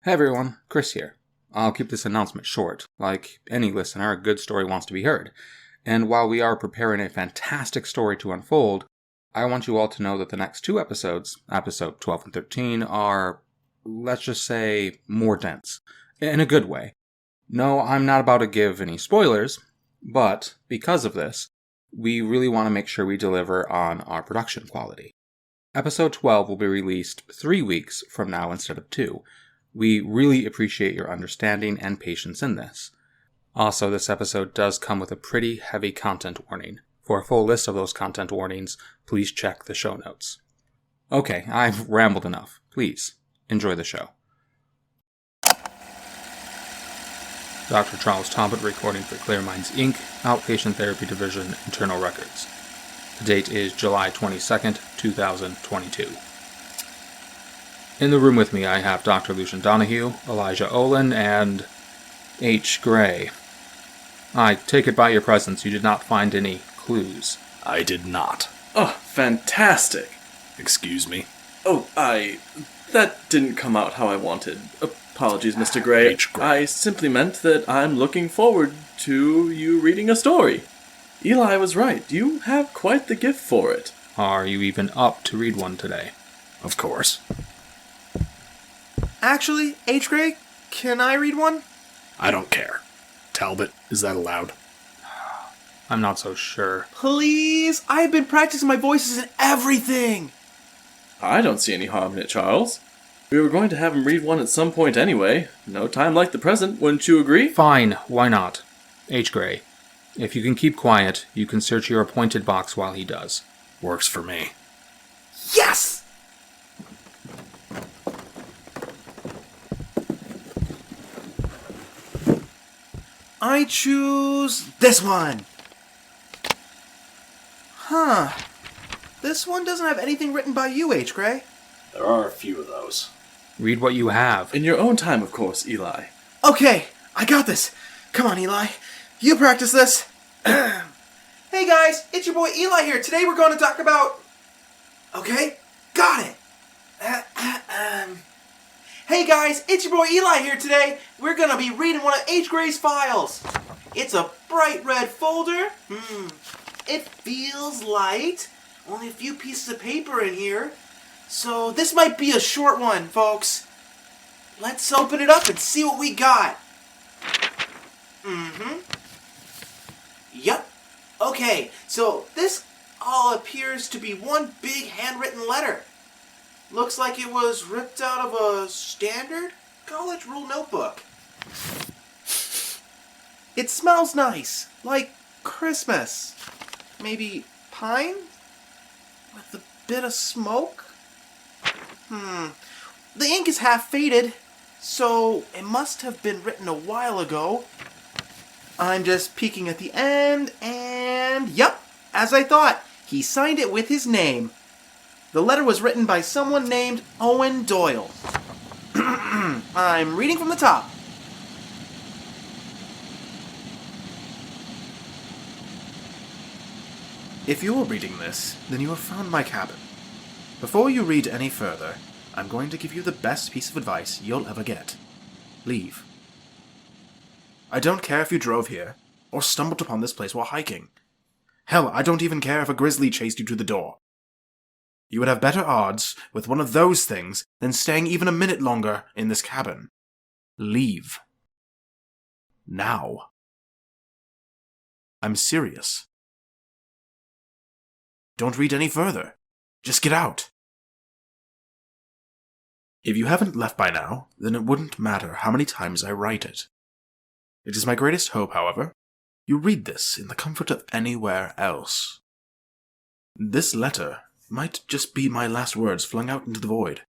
Hey everyone, Chris here. I'll keep this announcement short. Like any listener, a good story wants to be heard. And while we are preparing a fantastic story to unfold, I want you all to know that the next two episodes, episode 12 and 13, are, let's just say, more dense. In a good way. No, I'm not about to give any spoilers, but because of this, we really want to make sure we deliver on our production quality. Episode 12 will be released 3 weeks from now instead of 2. We really appreciate your understanding and patience in this. Also, this episode does come with a pretty heavy content warning. For a full list of those content warnings, please check the show notes. Okay, I've rambled enough. Please, enjoy the show. Dr. Charles Talbot recording for Clear Minds, Inc., Outpatient Therapy Division, Internal Records. The date is July 22nd, 2022. In the room with me, I have Dr. Lucian Donahue, Elijah Olin, and H. Gray. I take it by your presence you did not find any clues. I did not. Oh, fantastic. Excuse me? That didn't come out how I wanted. Apologies, Mr. Gray. H. Gray. I simply meant that I'm looking forward to you reading a story. Eli was right. You have quite the gift for it. Are you even up to read one today? Of course. Actually, H. Gray, can I read one? I don't care. Talbot, is that allowed? I'm not so sure. Please? I've been practicing my voices and everything! I don't see any harm in it, Charles. We were going to have him read one at some point anyway. No time like the present, wouldn't you agree? Fine, why not? H. Gray, if you can keep quiet, you can search your appointed box while he does. Works for me. Yes! I choose this one. Huh. This one doesn't have anything written by you, H. Gray. There are a few of those. Read what you have. In your own time, of course, Eli. Okay, I got this. Come on, Eli. You practice this. Hey guys, it's your boy Eli here. Today we're going to talk about... Okay, got it. Hey guys, it's your boy Eli here today. We're going to be reading one of H. Gray's files. It's a bright red folder. It feels light. Only a few pieces of paper in here. So this might be a short one, folks. Let's open it up and see what we got. Yep. Okay, so this all appears to be one big handwritten letter. Looks like it was ripped out of a standard college rule notebook. It smells nice, like Christmas. Maybe pine? With a bit of smoke? The ink is half faded, so it must have been written a while ago. I'm just peeking at the end, and yep, as I thought, he signed it with his name. The letter was written by someone named Owen Doyle. I'm reading from the top. If you're reading this, then you have found my cabin. Before you read any further, I'm going to give you the best piece of advice you'll ever get. Leave. I don't care if you drove here, or stumbled upon this place while hiking. Hell, I don't even care if a grizzly chased you to the door. You would have better odds with one of those things than staying even a minute longer in this cabin. Leave. Now. I'm serious. Don't read any further. Just get out. If you haven't left by now, then it wouldn't matter how many times I write it. It is my greatest hope, however, you read this in the comfort of anywhere else. This letter might just be my last words flung out into the void,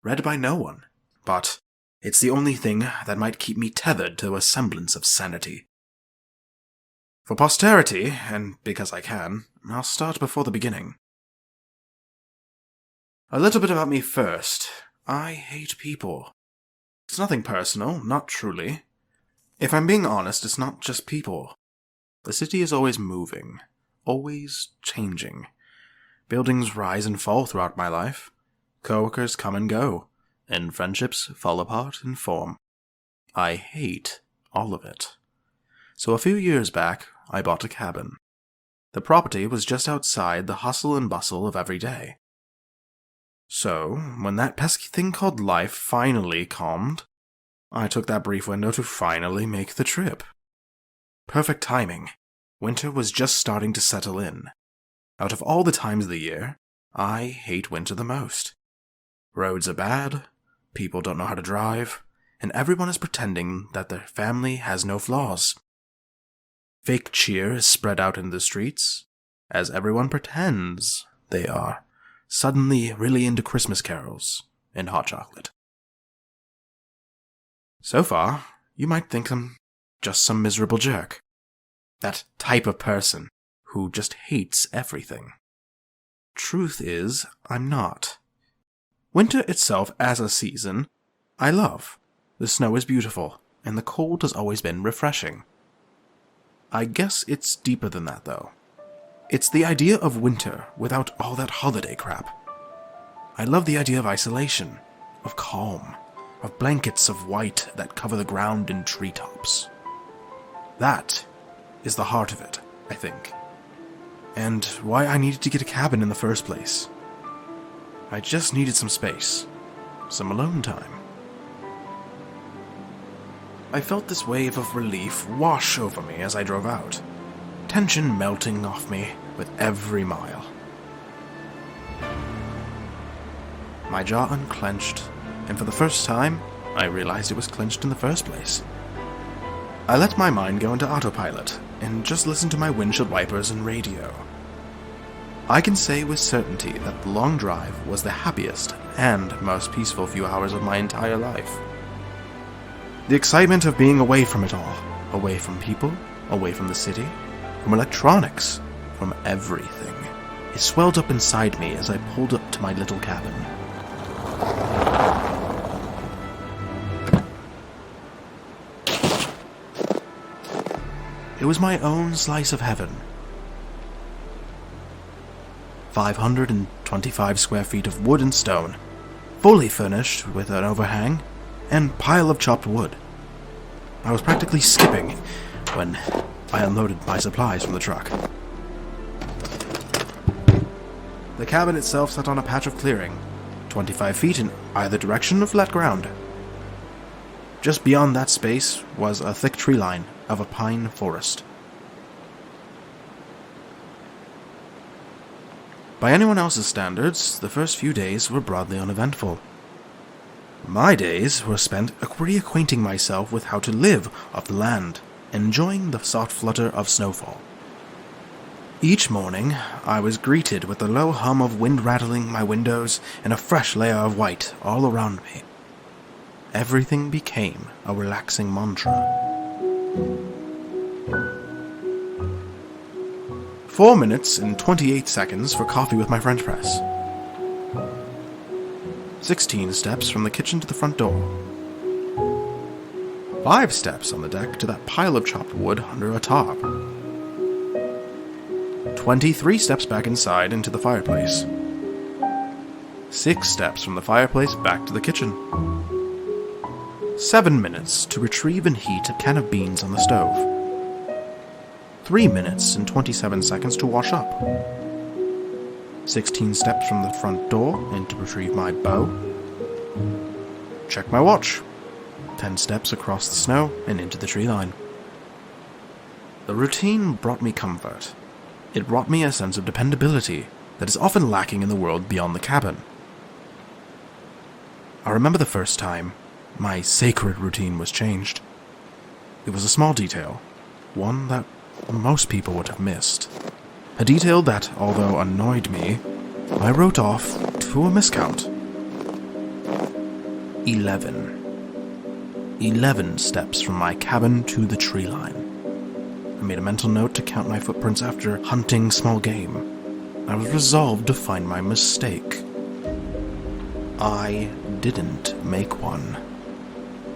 read by no one, but it's the only thing that might keep me tethered to a semblance of sanity. For posterity, and because I can, I'll start before the beginning. A little bit about me first. I hate people. It's nothing personal, not truly. If I'm being honest, it's not just people. The city is always moving, always changing. Buildings rise and fall throughout my life. Coworkers come and go. and friendships fall apart and form. I hate all of it. So a few years back, I bought a cabin. The property was just outside the hustle and bustle of every day. So, when that pesky thing called life finally calmed, I took that brief window to finally make the trip. Perfect timing. Winter was just starting to settle in. Out of all the times of the year, I hate winter the most. Roads are bad, people don't know how to drive, and everyone is pretending that their family has no flaws. Fake cheer is spread out in the streets, as everyone pretends they are suddenly really into Christmas carols and hot chocolate. So far, you might think I'm just some miserable jerk. That type of person who just hates everything. Truth is, I'm not. Winter itself as a season, I love. The snow is beautiful, and the cold has always been refreshing. I guess it's deeper than that, though. It's the idea of winter without all that holiday crap. I love the idea of isolation, of calm, of blankets of white that cover the ground in treetops. That is the heart of it, I think. And why I needed to get a cabin in the first place. I just needed some space, some alone time. I felt this wave of relief wash over me as I drove out, tension melting off me with every mile. My jaw unclenched, and for the first time, I realized it was clenched in the first place. I let my mind go into autopilot and just listened to my windshield wipers and radio. I can say with certainty that the long drive was the happiest and most peaceful few hours of my entire life. The excitement of being away from it all, away from people, away from the city, from electronics, from everything, it swelled up inside me as I pulled up to my little cabin. It was my own slice of heaven. 525 square feet of wood and stone, fully furnished with an overhang and pile of chopped wood. I was practically skipping when I unloaded my supplies from the truck. The cabin itself sat on a patch of clearing, 25 feet in either direction of flat ground. Just beyond that space was a thick tree line of a pine forest. By anyone else's standards, the first few days were broadly uneventful. My days were spent reacquainting myself with how to live off the land, enjoying the soft flutter of snowfall. Each morning, I was greeted with the low hum of wind rattling my windows and a fresh layer of white all around me. Everything became a relaxing mantra. 4 minutes and 28 seconds for coffee with my French press. 16 steps from the kitchen to the front door. 5 steps on the deck to that pile of chopped wood under a tarp. 23 steps back inside into the fireplace. 6 steps from the fireplace back to the kitchen. 7 minutes to retrieve and heat a can of beans on the stove. 3 minutes and 27 seconds to wash up. 16 steps from the front door and to retrieve my bow. Check my watch. 10 steps across the snow and into the tree line. The routine brought me comfort. It brought me a sense of dependability that is often lacking in the world beyond the cabin. I remember the first time my sacred routine was changed. It was a small detail, one that most people would have missed. A detail that, although annoyed me, I wrote off to a miscount. 11. 11 steps from my cabin to the tree line. I made a mental note to count my footprints after hunting small game. I was resolved to find my mistake. I didn't make one.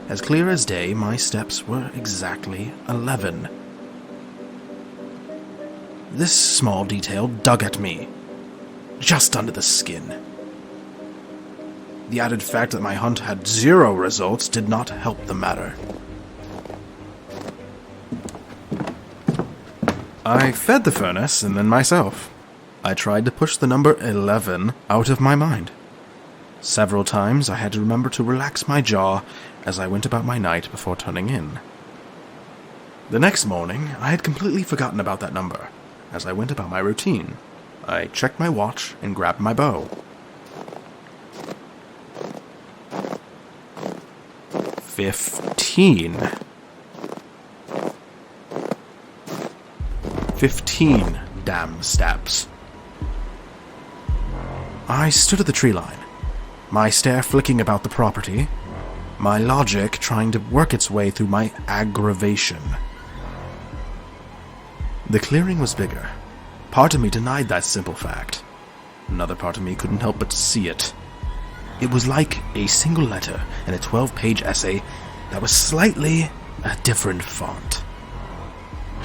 As clear as day, my steps were exactly 11. This small detail dug at me, just under the skin. The added fact that my hunt had 0 results did not help the matter. I fed the furnace and then myself. I tried to push the number 11 out of my mind. Several times I had to remember to relax my jaw as I went about my night before turning in. The next morning, I had completely forgotten about that number. As I went about my routine, I checked my watch and grabbed my bow. 15. 15 damn steps. I stood at the tree line, my stare flicking about the property, my logic trying to work its way through my aggravation. The clearing was bigger. Part of me denied that simple fact. Another part of me couldn't help but see it. It was like a single letter in a 12-page essay that was slightly a different font.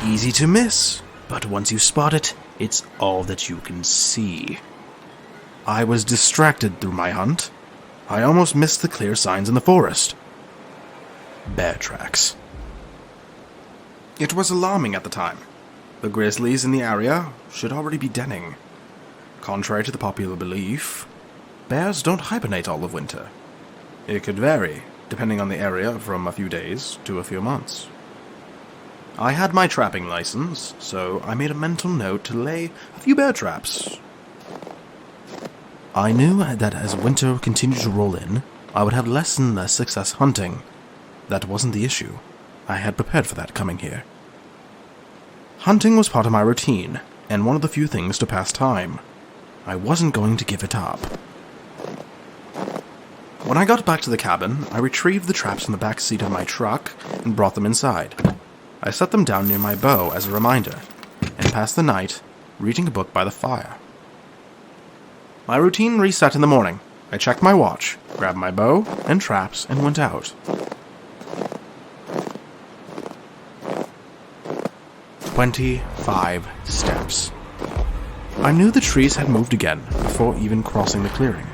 Easy to miss, but once you spot it, it's all that you can see. I was distracted through my hunt. I almost missed the clear signs in the forest. Bear tracks. It was alarming at the time. The grizzlies in the area should already be denning. Contrary to the popular belief, bears don't hibernate all of winter. It could vary, depending on the area, from a few days to a few months. I had my trapping license, so I made a mental note to lay a few bear traps. I knew that as winter continued to roll in, I would have less and less success hunting. That wasn't the issue. I had prepared for that coming here. Hunting was part of my routine, and one of the few things to pass time. I wasn't going to give it up. When I got back to the cabin, I retrieved the traps in the back seat of my truck and brought them inside. I set them down near my bow as a reminder, and passed the night reading a book by the fire. My routine reset in the morning. I checked my watch, grabbed my bow and traps, and went out. 25 steps. I knew the trees had moved again before even crossing the clearing.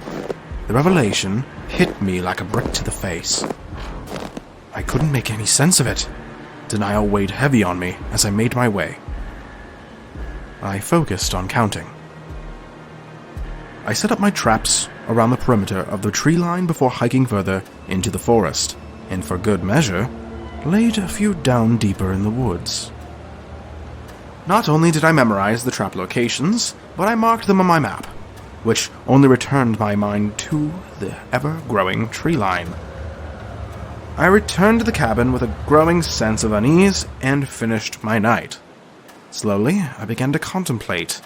The revelation hit me like a brick to the face. I couldn't make any sense of it. Denial weighed heavy on me as I made my way. I focused on counting. I set up my traps around the perimeter of the tree line before hiking further into the forest, and for good measure, laid a few down deeper in the woods. Not only did I memorize the trap locations, but I marked them on my map, which only returned my mind to the ever-growing tree line. I returned to the cabin with a growing sense of unease and finished my night. Slowly, I began to contemplate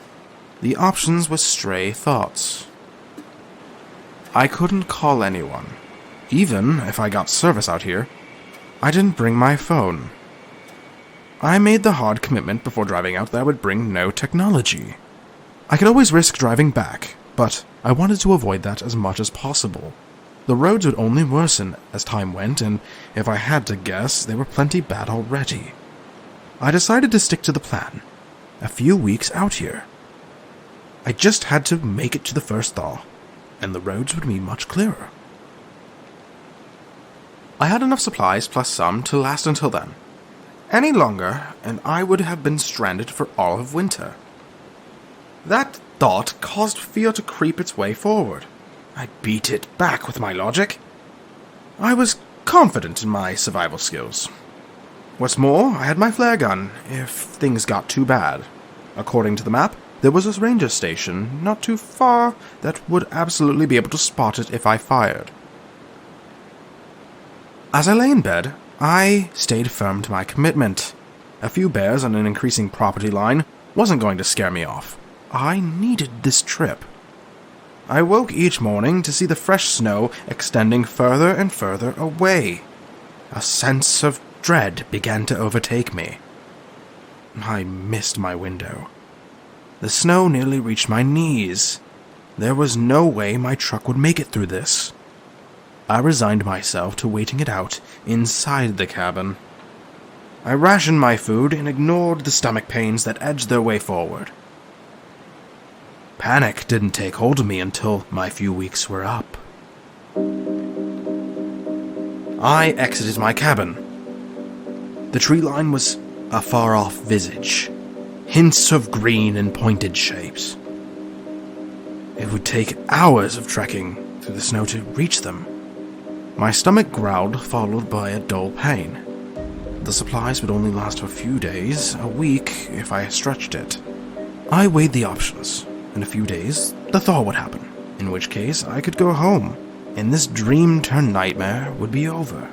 the options with stray thoughts. I couldn't call anyone. Even if I got service out here, I didn't bring my phone. I made the hard commitment before driving out that I would bring no technology. I could always risk driving back, but I wanted to avoid that as much as possible. The roads would only worsen as time went, and if I had to guess, they were plenty bad already. I decided to stick to the plan. A few weeks out here. I just had to make it to the first thaw, and the roads would be much clearer. I had enough supplies plus some to last until then. Any longer, and I would have been stranded for all of winter. That thought caused fear to creep its way forward. I beat it back with my logic. I was confident in my survival skills. What's more, I had my flare gun if things got too bad. According to the map, there was a ranger station not too far that would absolutely be able to spot it if I fired. As I lay in bed, I stayed firm to my commitment. A few bears on an increasing property line wasn't going to scare me off. I needed this trip. I woke each morning to see the fresh snow extending further and further away. A sense of dread began to overtake me. I missed my window. The snow nearly reached my knees. There was no way my truck would make it through this. I resigned myself to waiting it out inside the cabin. I rationed my food and ignored the stomach pains that edged their way forward. Panic didn't take hold of me until my few weeks were up. I exited my cabin. The tree line was a far-off visage, hints of green and pointed shapes. It would take hours of trekking through the snow to reach them. My stomach growled, followed by a dull pain. The supplies would only last a few days, a week if I stretched it. I weighed the options. In a few days, the thaw would happen, in which case I could go home, and this dream-turned-nightmare would be over.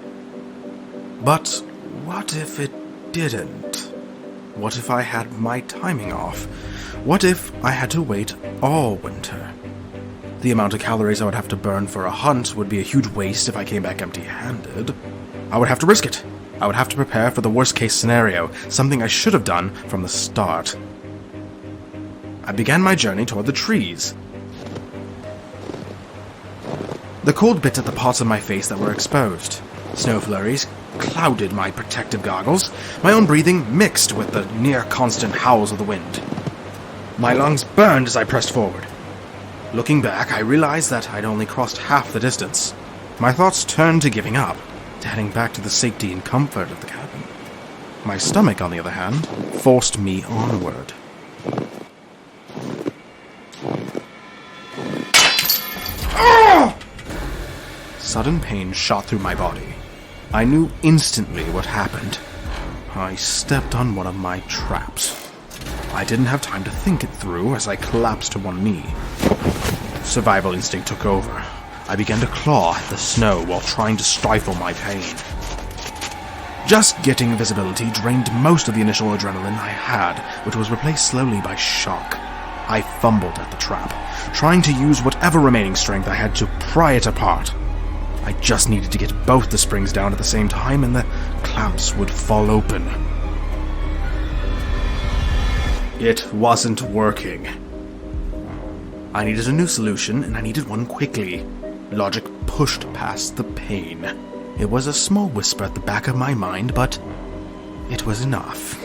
But what if it didn't? What if I had my timing off? What if I had to wait all winter? The amount of calories I would have to burn for a hunt would be a huge waste if I came back empty-handed. I would have to risk it. I would have to prepare for the worst-case scenario, something I should have done from the start. I began my journey toward the trees. The cold bit at the parts of my face that were exposed. Snow flurries clouded my protective goggles. My own breathing mixed with the near-constant howls of the wind. My lungs burned as I pressed forward. Looking back, I realized that I'd only crossed half the distance. My thoughts turned to giving up, to heading back to the safety and comfort of the cabin. My stomach, on the other hand, forced me onward. Sudden pain shot through my body. I knew instantly what happened. I stepped on one of my traps. I didn't have time to think it through as I collapsed to one knee. Survival instinct took over. I began to claw at the snow while trying to stifle my pain. Just getting visibility drained most of the initial adrenaline I had, which was replaced slowly by shock. I fumbled at the trap, trying to use whatever remaining strength I had to pry it apart. I just needed to get both the springs down at the same time and the clamps would fall open. It wasn't working. I needed a new solution, and I needed one quickly. Logic pushed past the pain. It was a small whisper at the back of my mind, but it was enough.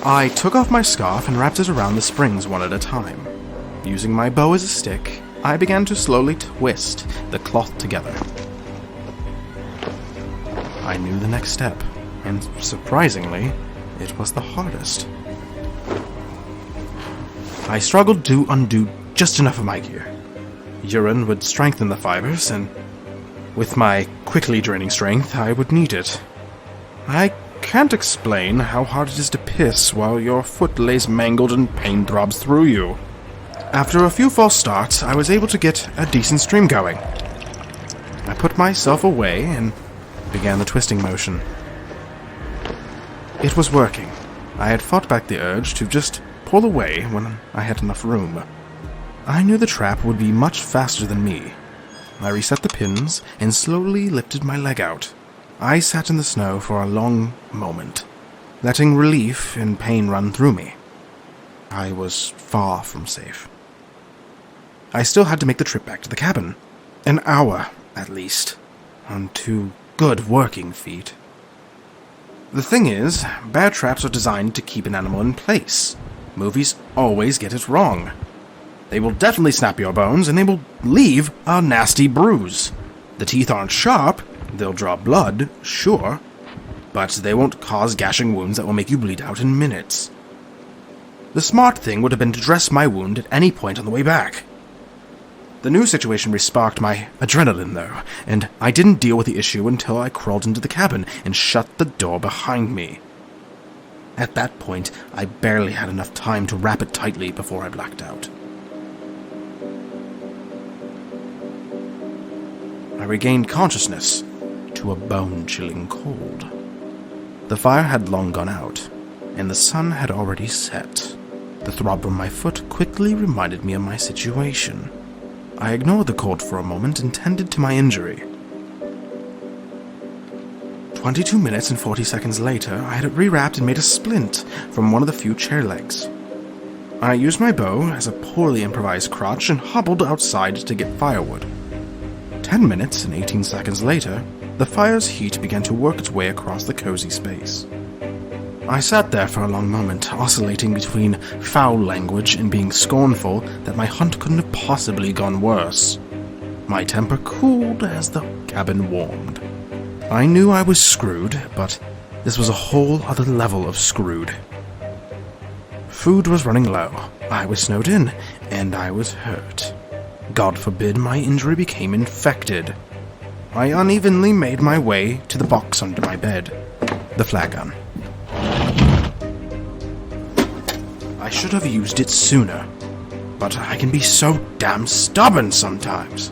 I took off my scarf and wrapped it around the springs one at a time. Using my bow as a stick, I began to slowly twist the cloth together. I knew the next step, and surprisingly, it was the hardest. I struggled to undo just enough of my gear. Urine would strengthen the fibers, and with my quickly draining strength, I would need it. I can't explain how hard it is to piss while your foot lays mangled and pain throbs through you. After a few false starts, I was able to get a decent stream going. I put myself away and began the twisting motion. It was working. I had fought back the urge to just pull away when I had enough room. I knew the trap would be much faster than me. I reset the pins and slowly lifted my leg out. I sat in the snow for a long moment, letting relief and pain run through me. I was far from safe. I still had to make the trip back to the cabin. An hour, at least, on 2 good working feet. The thing is, bear traps are designed to keep an animal in place. Movies always get it wrong. They will definitely snap your bones, and they will leave a nasty bruise. The teeth aren't sharp, they'll draw blood, sure, but they won't cause gashing wounds that will make you bleed out in minutes. The smart thing would have been to dress my wound at any point on the way back. The new situation resparked my adrenaline, though, and I didn't deal with the issue until I crawled into the cabin and shut the door behind me. At that point, I barely had enough time to wrap it tightly before I blacked out. I regained consciousness to a bone-chilling cold. The fire had long gone out, and the sun had already set. The throb from my foot quickly reminded me of my situation. I ignored the cold for a moment and tended to my injury. 22 minutes and 40 seconds later, I had it rewrapped and made a splint from one of the few chair legs. I used my bow as a poorly improvised crutch and hobbled outside to get firewood. 10 minutes and 18 seconds later, the fire's heat began to work its way across the cozy space. I sat there for a long moment, oscillating between foul language and being scornful that my hunt couldn't have possibly gone worse. My temper cooled as the cabin warmed. I knew I was screwed, but this was a whole other level of screwed. Food was running low, I was snowed in, and I was hurt. God forbid my injury became infected. I unevenly made my way to the box under my bed, the flare gun. I should have used it sooner, but I can be so damn stubborn sometimes.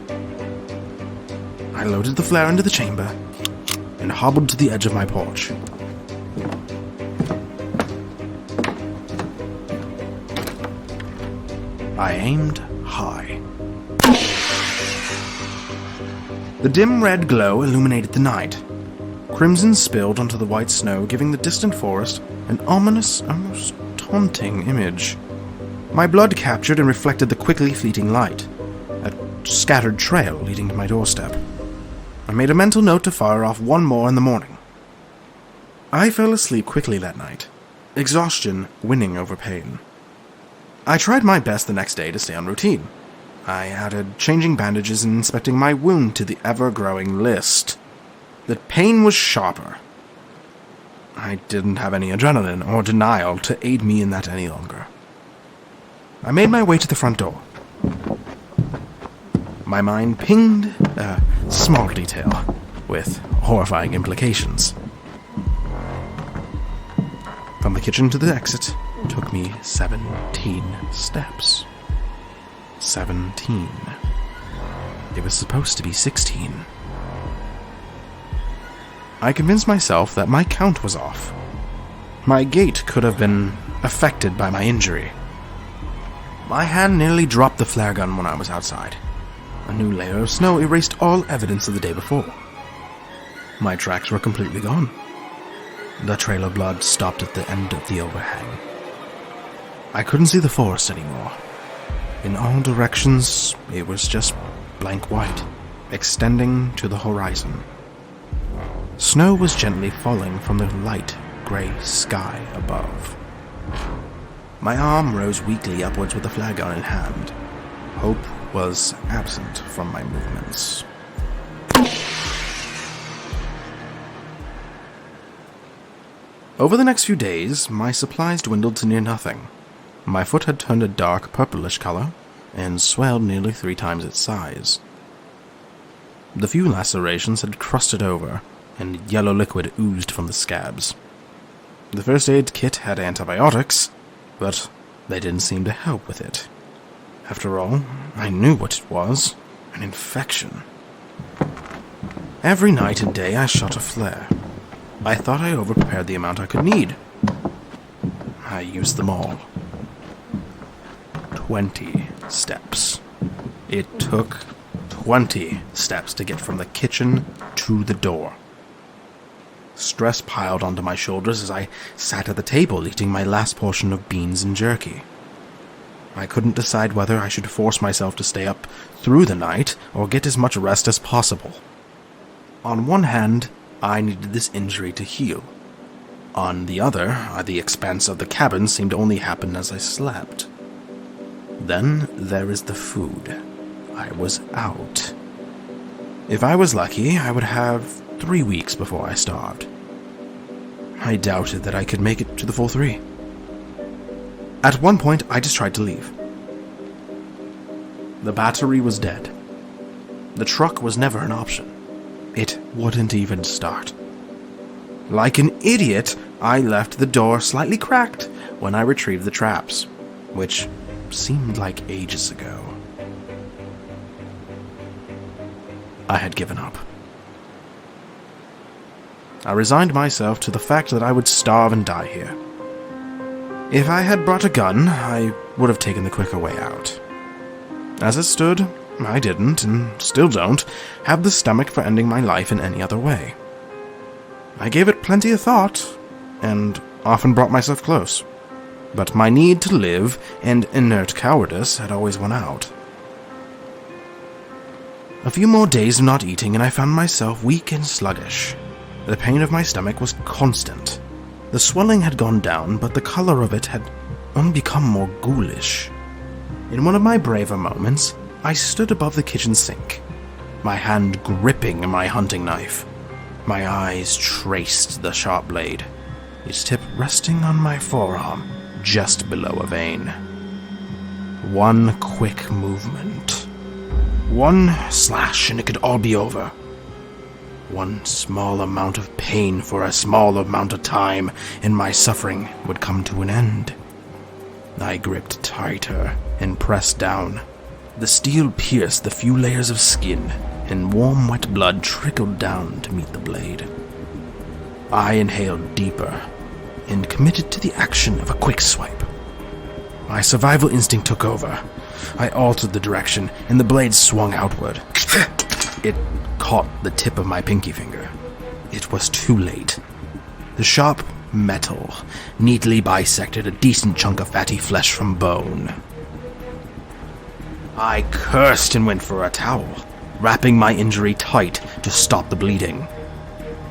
I loaded the flare into the chamber and hobbled to the edge of my porch. I aimed high. The dim red glow illuminated the night. Crimson spilled onto the white snow, giving the distant forest an ominous, almost taunting image. My blood captured and reflected the quickly fleeting light, a scattered trail leading to my doorstep. I made a mental note to fire off one more in the morning. I fell asleep quickly that night, exhaustion winning over pain. I tried my best the next day to stay on routine. I added changing bandages and inspecting my wound to the ever-growing list. The pain was sharper. I didn't have any adrenaline or denial to aid me in that any longer. I made my way to the front door. My mind pinged a small detail with horrifying implications. From the kitchen to the exit took me 17 steps. 17. It was supposed to be 16. I convinced myself that my count was off. My gait could have been affected by my injury. My hand nearly dropped the flare gun when I was outside. A new layer of snow erased all evidence of the day before. My tracks were completely gone. The trail of blood stopped at the end of the overhang. I couldn't see the forest anymore. In all directions, it was just blank white, extending to the horizon. Snow was gently falling from the light gray sky above. My arm rose weakly upwards with the flare gun in hand. Hope was absent from my movements. Over the next few days, my supplies dwindled to near nothing. My foot had turned a dark purplish color and swelled nearly 3 times its size. The few lacerations had crusted over, and yellow liquid oozed from the scabs. The first aid kit had antibiotics, but they didn't seem to help with it. After all, I knew what it was, an infection. Every night and day I shot a flare. I thought I overprepared the amount I could need. I used them all. 20 steps. It took 20 steps to get from the kitchen to the door. Stress piled onto my shoulders as I sat at the table eating my last portion of beans and jerky. I couldn't decide whether I should force myself to stay up through the night or get as much rest as possible. On one hand, I needed this injury to heal. On the other, the expanse of the cabin seemed to only happen as I slept. Then there is the food. I was out. If I was lucky, I would have 3 weeks before I starved. I doubted that I could make it to the full 3. At one point, I just tried to leave. The battery was dead. The truck was never an option. It wouldn't even start. Like an idiot, I left the door slightly cracked when I retrieved the traps, which seemed like ages ago. I had given up. I resigned myself to the fact that I would starve and die here. If I had brought a gun, I would have taken the quicker way out. As it stood, I didn't, and still don't, have the stomach for ending my life in any other way. I gave it plenty of thought, and often brought myself close. But my need to live and inert cowardice had always won out. A few more days of not eating and I found myself weak and sluggish. The pain of my stomach was constant. The swelling had gone down, but the color of it had only become more ghoulish. In one of my braver moments, I stood above the kitchen sink, my hand gripping my hunting knife. My eyes traced the sharp blade, its tip resting on my forearm, just below a vein. One quick movement. One slash and it could all be over. One small amount of pain for a small amount of time, and my suffering would come to an end. I gripped tighter and pressed down. The steel pierced the few layers of skin, and warm wet blood trickled down to meet the blade. I inhaled deeper and committed to the action of a quick swipe. My survival instinct took over. I altered the direction, and the blade swung outward. It caught the tip of my pinky finger. It was too late. The sharp metal neatly bisected a decent chunk of fatty flesh from bone. I cursed and went for a towel, wrapping my injury tight to stop the bleeding.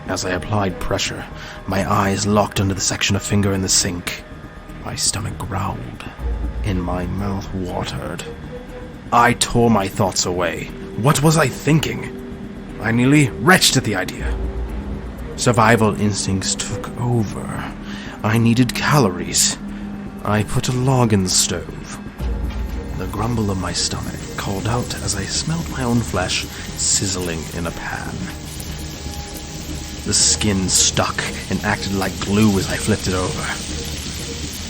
As I applied pressure, my eyes locked onto the section of finger in the sink. My stomach growled, and my mouth watered. I tore my thoughts away. What was I thinking? I nearly retched at the idea. Survival instincts took over. I needed calories. I put a log in the stove. The grumble of my stomach called out as I smelled my own flesh sizzling in a pan. The skin stuck and acted like glue as I flipped it over.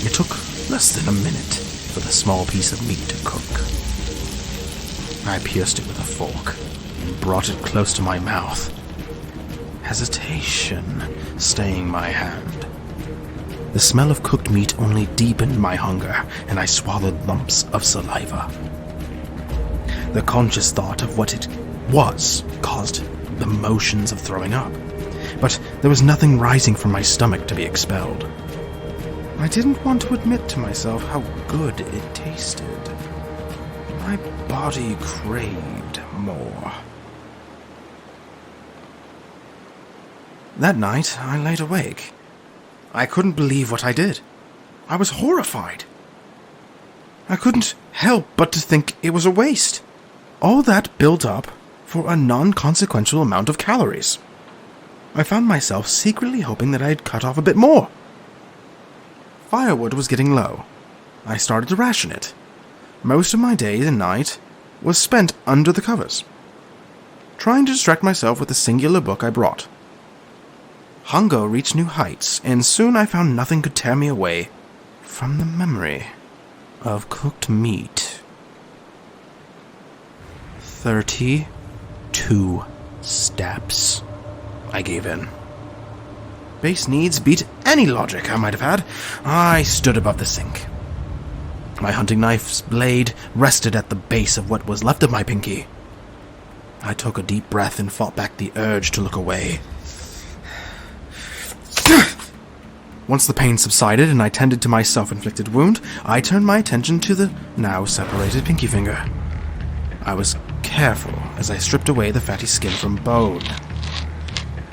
It took less than a minute for the small piece of meat to cook. I pierced it with a fork and brought it close to my mouth. Hesitation staying my hand. The smell of cooked meat only deepened my hunger, and I swallowed lumps of saliva. The conscious thought of what it was caused the motions of throwing up, but there was nothing rising from my stomach to be expelled. I didn't want to admit to myself how good it tasted. My body craved more. That night, I laid awake. I couldn't believe what I did. I was horrified. I couldn't help but to think it was a waste. All that built up for a non-consequential amount of calories. I found myself secretly hoping that I had cut off a bit more. Firewood was getting low. I started to ration it. Most of my day and night was spent under the covers, trying to distract myself with the singular book I brought. Hunger reached new heights, and soon I found nothing could tear me away from the memory of cooked meat. 32 steps. I gave in. Base needs beat any logic I might have had. I stood above the sink. My hunting knife's blade rested at the base of what was left of my pinky. I took a deep breath and fought back the urge to look away. Once the pain subsided and I tended to my self-inflicted wound, I turned my attention to the now separated pinky finger. I was careful as I stripped away the fatty skin from bone.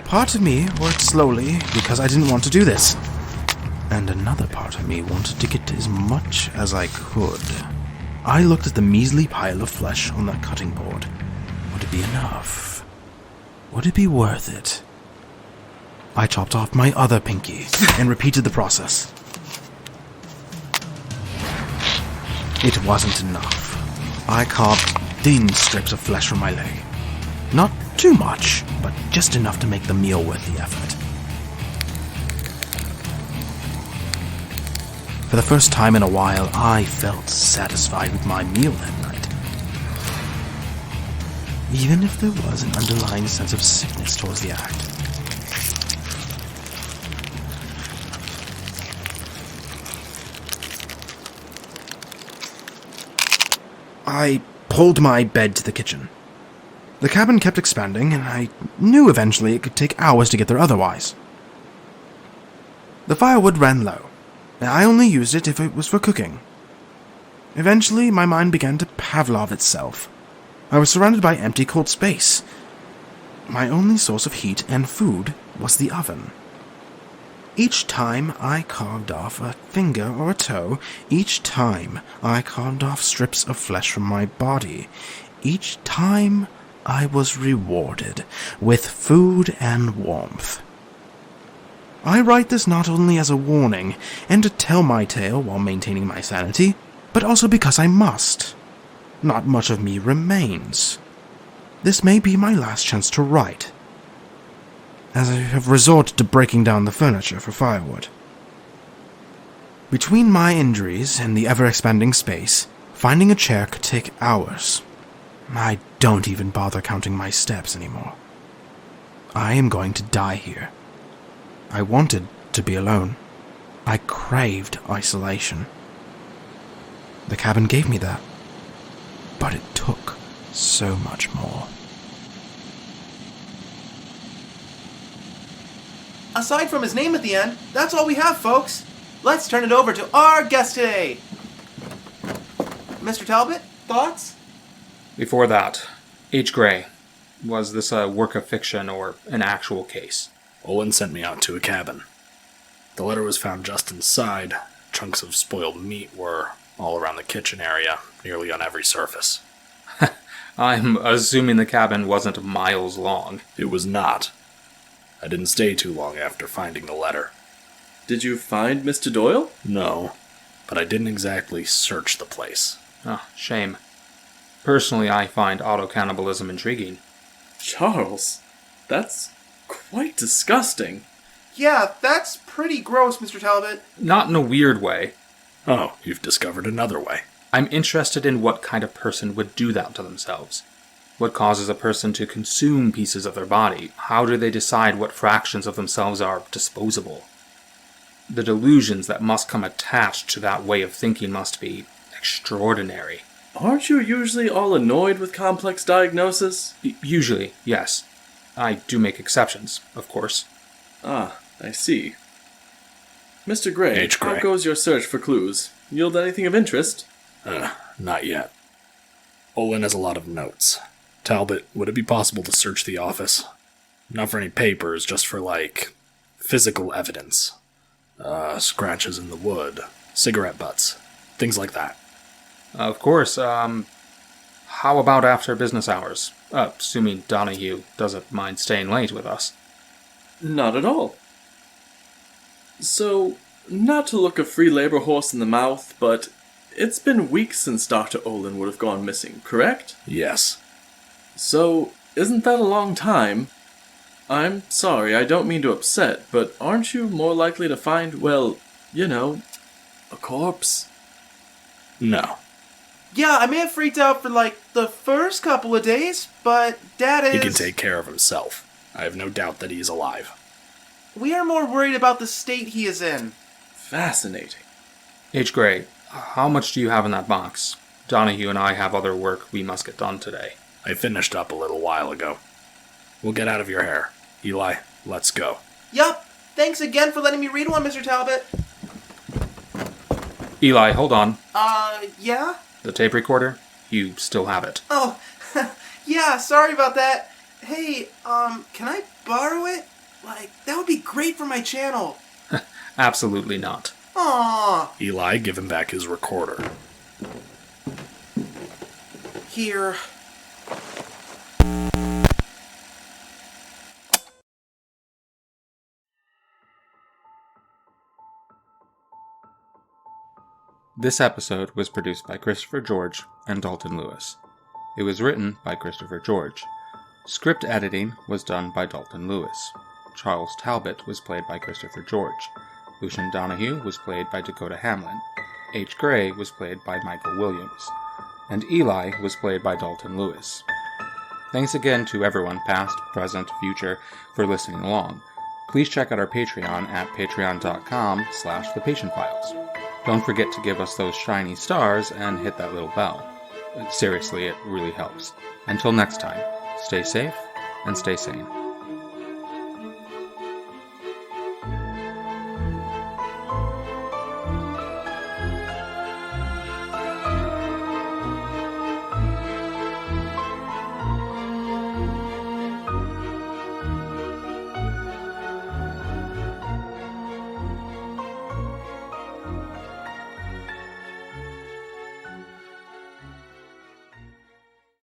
Part of me worked slowly because I didn't want to do this, and another part of me wanted to get as much as I could. I looked at the measly pile of flesh on that cutting board. Would it be enough? Would it be worth it? I chopped off my other pinky and repeated the process. It wasn't enough. I carved thin strips of flesh from my leg. Not too much, but just enough to make the meal worth the effort. For the first time in a while, I felt satisfied with my meal that night. Even if there was an underlying sense of sickness towards the act. I pulled my bed to the kitchen. The cabin kept expanding, and I knew eventually it could take hours to get there otherwise. The firewood ran low, and I only used it if it was for cooking. Eventually, my mind began to Pavlov itself. I was surrounded by empty, cold space. My only source of heat and food was the oven. Each time I carved off a finger or a toe, each time I carved off strips of flesh from my body, each time I was rewarded with food and warmth. I write this not only as a warning and to tell my tale while maintaining my sanity, but also because I must. Not much of me remains. This may be my last chance to write, as I have resorted to breaking down the furniture for firewood. Between my injuries and the ever-expanding space, finding a chair could take hours. I don't even bother counting my steps anymore. I am going to die here. I wanted to be alone. I craved isolation. The cabin gave me that, but it took so much more. Aside from his name at the end, that's all we have, folks. Let's turn it over to our guest today. Mr. Talbot, thoughts? Before that, H. Gray. Was this a work of fiction or an actual case? Owen sent me out to a cabin. The letter was found just inside. Chunks of spoiled meat were all around the kitchen area, nearly on every surface. I'm assuming the cabin wasn't miles long. It was not. I didn't stay too long after finding the letter. Did you find Mr. Doyle? No, but I didn't exactly search the place. Oh, shame. Personally, I find auto-cannibalism intriguing. Charles, that's quite disgusting. Yeah, that's pretty gross, Mr. Talbot. Not in a weird way. Oh, you've discovered another way. I'm interested in what kind of person would do that to themselves. What causes a person to consume pieces of their body? How do they decide what fractions of themselves are disposable? The delusions that must come attached to that way of thinking must be extraordinary. Aren't you usually all annoyed with complex diagnosis? Usually, yes. I do make exceptions, of course. Ah, I see. Mr. Gray, H. Gray. how goes your search for clues? Yield anything of interest? Not yet. Olin has a lot of notes. Talbot, would it be possible to search the office? Not for any papers, just for, physical evidence. Scratches in the wood, cigarette butts, things like that. Of course, how about after business hours? Assuming Donahue doesn't mind staying late with us. Not at all. So, not to look a free labor horse in the mouth, but it's been weeks since Dr. Olin would have gone missing, correct? Yes. So, isn't that a long time? I'm sorry, I don't mean to upset, but aren't you more likely to find, well, a corpse? No. Yeah, I may have freaked out for, the first couple of days, but Dad is... He can take care of himself. I have no doubt that he is alive. We are more worried about the state he is in. Fascinating. H. Gray, how much do you have in that box? Donahue and I have other work we must get done today. I finished up a little while ago. We'll get out of your hair. Eli, let's go. Yup. Thanks again for letting me read one, Mr. Talbot. Eli, hold on. Yeah? The tape recorder? You still have it. Oh, yeah, sorry about that. Hey, can I borrow it? That would be great for my channel. Absolutely not. Aww. Eli, give him back his recorder. Here. This episode was produced by Christopher George and Dalton Lewis. It was written by Christopher George. Script editing was done by Dalton Lewis. Charles Talbot was played by Christopher George. Lucian Donahue was played by Dakota Hamlin. H. Gray was played by Michael Williams. And Eli was played by Dalton Lewis. Thanks again to everyone, past, present, future, for listening along. Please check out our Patreon at patreon.com/thepatientfiles. Don't forget to give us those shiny stars and hit that little bell. Seriously, it really helps. Until next time, stay safe and stay sane.